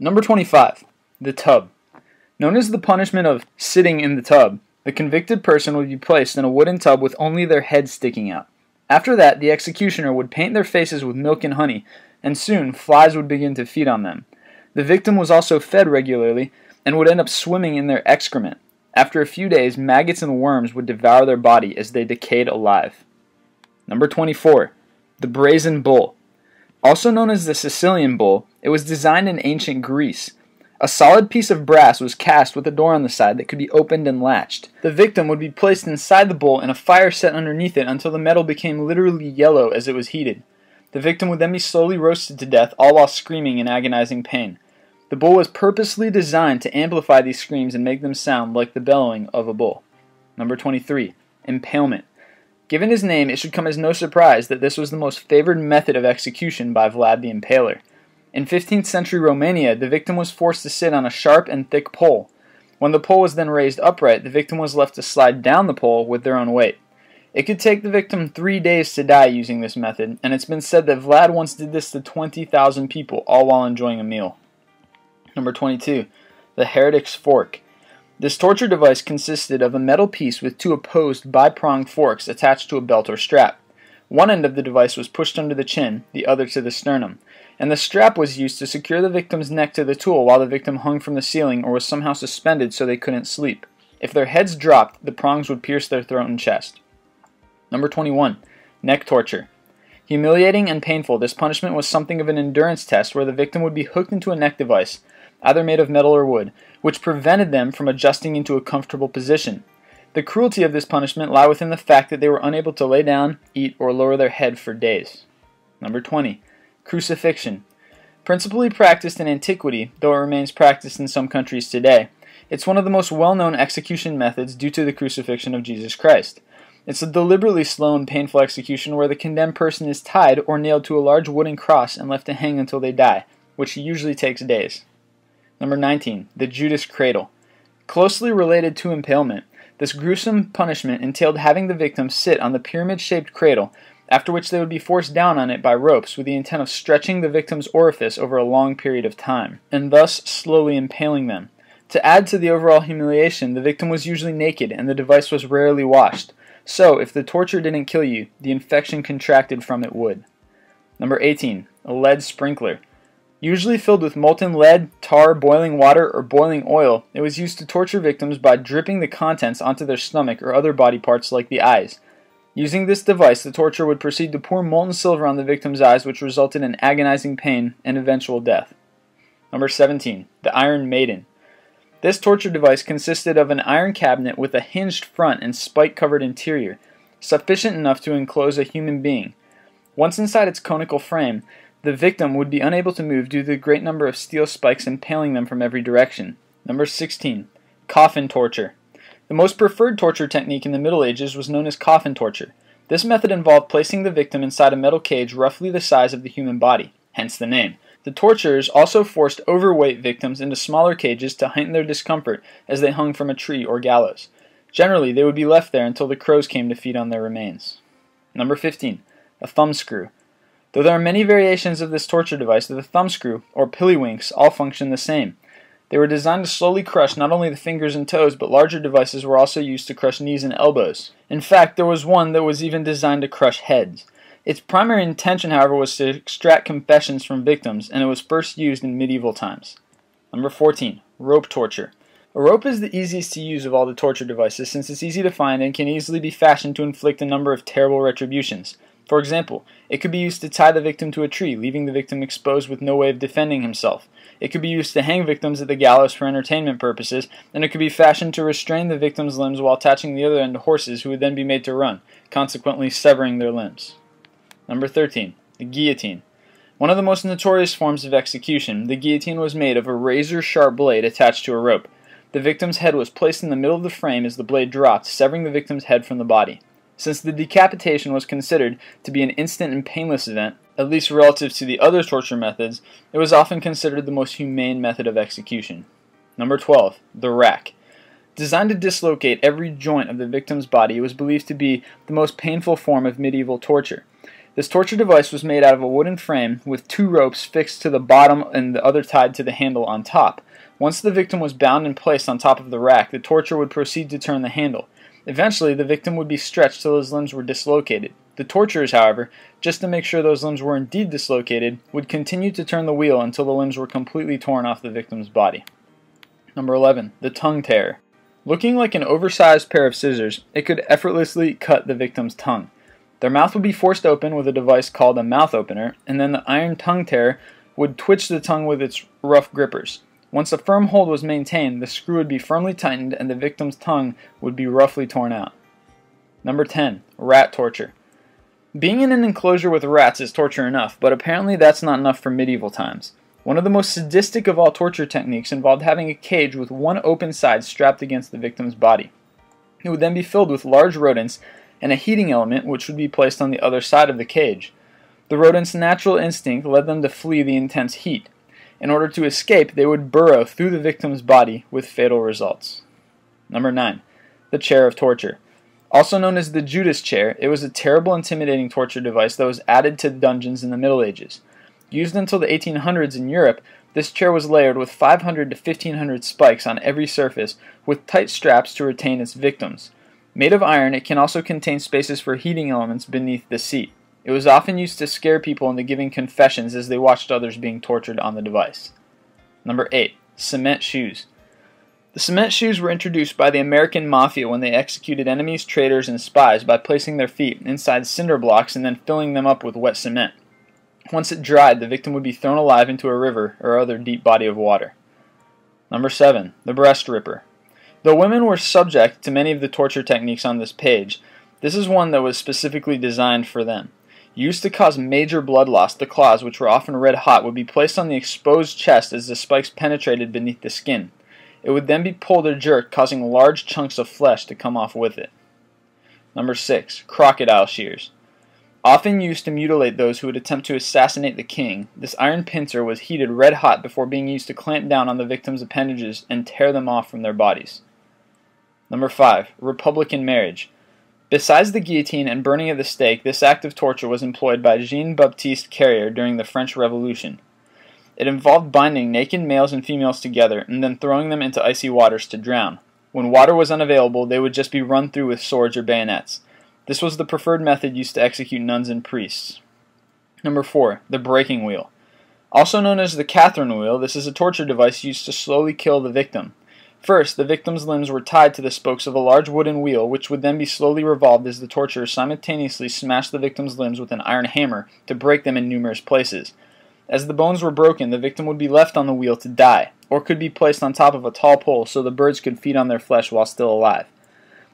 Number 25. The tub. Known as the punishment of sitting in the tub, the convicted person would be placed in a wooden tub with only their head sticking out. After that, the executioner would paint their faces with milk and honey, and soon flies would begin to feed on them. The victim was also fed regularly and would end up swimming in their excrement. After a few days, maggots and worms would devour their body as they decayed alive. Number 24. The brazen bull. Also known as the Sicilian bull, it was designed in ancient Greece. A solid piece of brass was cast with a door on the side that could be opened and latched. The victim would be placed inside the bull and a fire set underneath it until the metal became literally yellow as it was heated. The victim would then be slowly roasted to death, all while screaming in agonizing pain. The bull was purposely designed to amplify these screams and make them sound like the bellowing of a bull. Number 23. Impalement. Given his name, it should come as no surprise that this was the most favored method of execution by Vlad the Impaler. In 15th century Romania, the victim was forced to sit on a sharp and thick pole. When the pole was then raised upright, the victim was left to slide down the pole with their own weight. It could take the victim 3 days to die using this method, and it's been said that Vlad once did this to 20,000 people, all while enjoying a meal. Number 22. The heretic's fork. This torture device consisted of a metal piece with two opposed bi-pronged forks attached to a belt or strap. One end of the device was pushed under the chin, the other to the sternum, and the strap was used to secure the victim's neck to the tool while the victim hung from the ceiling or was somehow suspended so they couldn't sleep. If their heads dropped, the prongs would pierce their throat and chest. Number 21. Neck torture. Humiliating and painful, this punishment was something of an endurance test where the victim would be hooked into a neck device, either made of metal or wood, which prevented them from adjusting into a comfortable position. The cruelty of this punishment lay within the fact that they were unable to lay down, eat, or lower their head for days. Number 20. Crucifixion. Principally practiced in antiquity, though it remains practiced in some countries today, it's one of the most well-known execution methods due to the crucifixion of Jesus Christ. It's a deliberately slow and painful execution where the condemned person is tied or nailed to a large wooden cross and left to hang until they die, which usually takes days. Number 19. The Judas Cradle. Closely related to impalement, this gruesome punishment entailed having the victim sit on the pyramid-shaped cradle, after which they would be forced down on it by ropes with the intent of stretching the victim's orifice over a long period of time, and thus slowly impaling them. To add to the overall humiliation, the victim was usually naked and the device was rarely washed, so if the torture didn't kill you, the infection contracted from it would. Number 18. A lead sprinkler. Usually filled with molten lead, tar, boiling water, or boiling oil, it was used to torture victims by dripping the contents onto their stomach or other body parts like the eyes. Using this device, the torturer would proceed to pour molten silver on the victim's eyes, which resulted in agonizing pain and eventual death. Number 17. The Iron Maiden. This torture device consisted of an iron cabinet with a hinged front and spike-covered interior, sufficient enough to enclose a human being. Once inside its conical frame, the victim would be unable to move due to the great number of steel spikes impaling them from every direction. Number 16. Coffin torture. The most preferred torture technique in the Middle Ages was known as coffin torture. This method involved placing the victim inside a metal cage roughly the size of the human body, hence the name. The torturers also forced overweight victims into smaller cages to heighten their discomfort as they hung from a tree or gallows. Generally, they would be left there until the crows came to feed on their remains. Number 15. A thumbscrew. Though there are many variations of this torture device, the thumbscrew, or pillywinks, all function the same. They were designed to slowly crush not only the fingers and toes, but larger devices were also used to crush knees and elbows. In fact, there was one that was even designed to crush heads. Its primary intention, however, was to extract confessions from victims, and it was first used in medieval times. Number 14. Rope torture. A rope is the easiest to use of all the torture devices since it's easy to find and can easily be fashioned to inflict a number of terrible retributions. For example, it could be used to tie the victim to a tree, leaving the victim exposed with no way of defending himself. It could be used to hang victims at the gallows for entertainment purposes, and it could be fashioned to restrain the victim's limbs while attaching the other end to horses who would then be made to run, consequently severing their limbs. Number 13. The guillotine. One of the most notorious forms of execution, the guillotine was made of a razor-sharp blade attached to a rope. The victim's head was placed in the middle of the frame as the blade dropped, severing the victim's head from the body. Since the decapitation was considered to be an instant and painless event, at least relative to the other torture methods, it was often considered the most humane method of execution. Number 12. The rack. Designed to dislocate every joint of the victim's body, it was believed to be the most painful form of medieval torture. This torture device was made out of a wooden frame with 2 ropes fixed to the bottom and the other tied to the handle on top. Once the victim was bound and placed on top of the rack, the torturer would proceed to turn the handle. Eventually, the victim would be stretched till his limbs were dislocated. The torturers, however, just to make sure those limbs were indeed dislocated, would continue to turn the wheel until the limbs were completely torn off the victim's body. Number 11. The tongue tear. Looking like an oversized pair of scissors, it could effortlessly cut the victim's tongue. Their mouth would be forced open with a device called a mouth opener, and then the iron tongue tear would twitch the tongue with its rough grippers. Once a firm hold was maintained, the screw would be firmly tightened and the victim's tongue would be roughly torn out. Number 10. Rat torture. Being in an enclosure with rats is torture enough, but apparently that's not enough for medieval times. One of the most sadistic of all torture techniques involved having a cage with one open side strapped against the victim's body. It would then be filled with large rodents and a heating element which would be placed on the other side of the cage. The rodents' natural instinct led them to flee the intense heat. In order to escape, they would burrow through the victim's body with fatal results. Number 9. The chair of torture. Also known as the Judas chair, it was a terrible, intimidating torture device that was added to dungeons in the Middle Ages. Used until the 1800s in Europe, this chair was layered with 500 to 1500 spikes on every surface, with tight straps to retain its victims. Made of iron, it can also contain spaces for heating elements beneath the seat. It was often used to scare people into giving confessions as they watched others being tortured on the device. Number 8. Cement shoes. The cement shoes were introduced by the American Mafia when they executed enemies, traitors, and spies by placing their feet inside cinder blocks and then filling them up with wet cement. Once it dried, the victim would be thrown alive into a river or other deep body of water. Number 7. The breast ripper. Though women were subject to many of the torture techniques on this page, this is one that was specifically designed for them. Used to cause major blood loss, the claws, which were often red hot, would be placed on the exposed chest as the spikes penetrated beneath the skin. It would then be pulled or jerked, causing large chunks of flesh to come off with it. Number 6. Crocodile shears. Often used to mutilate those who would attempt to assassinate the king, this iron pincer was heated red hot before being used to clamp down on the victim's appendages and tear them off from their bodies. Number 5. Republican marriage. Besides the guillotine and burning at the stake, this act of torture was employed by Jean-Baptiste Carrier during the French Revolution. It involved binding naked males and females together and then throwing them into icy waters to drown. When water was unavailable, they would just be run through with swords or bayonets. This was the preferred method used to execute nuns and priests. Number 4. The breaking wheel. Also known as the Catherine wheel, this is a torture device used to slowly kill the victim. First, the victim's limbs were tied to the spokes of a large wooden wheel, which would then be slowly revolved as the torturer simultaneously smashed the victim's limbs with an iron hammer to break them in numerous places. As the bones were broken, the victim would be left on the wheel to die, or could be placed on top of a tall pole so the birds could feed on their flesh while still alive.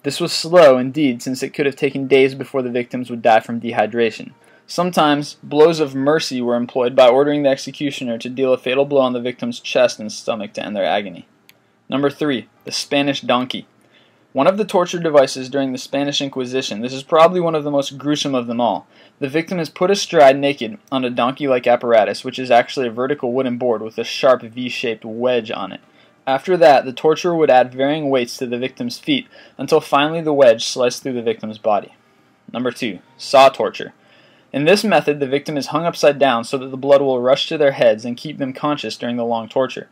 This was slow, indeed, since it could have taken days before the victims would die from dehydration. Sometimes, blows of mercy were employed by ordering the executioner to deal a fatal blow on the victim's chest and stomach to end their agony. Number 3. The Spanish donkey. One of the torture devices during the Spanish Inquisition, this is probably one of the most gruesome of them all. The victim is put astride naked on a donkey-like apparatus, which is actually a vertical wooden board with a sharp V-shaped wedge on it. After that, the torturer would add varying weights to the victim's feet until finally the wedge sliced through the victim's body. Number 2. Saw torture. In this method, the victim is hung upside down so that the blood will rush to their heads and keep them conscious during the long torture.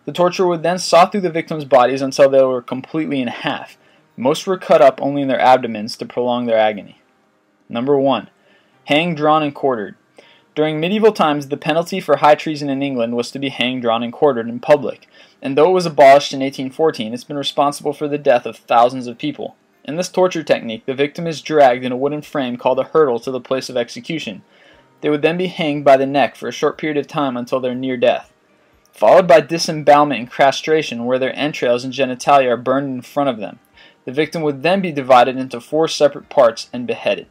The torturer would then saw through the victims' bodies until they were completely in half. Most were cut up only in their abdomens to prolong their agony. Number 1. Hanged, drawn, and quartered. During medieval times, the penalty for high treason in England was to be hanged, drawn, and quartered in public, and though it was abolished in 1814, it's been responsible for the death of thousands of people. In this torture technique, the victim is dragged in a wooden frame called a hurdle to the place of execution. They would then be hanged by the neck for a short period of time until their near death, followed by disembowelment and castration, where their entrails and genitalia are burned in front of them. The victim would then be divided into 4 separate parts and beheaded.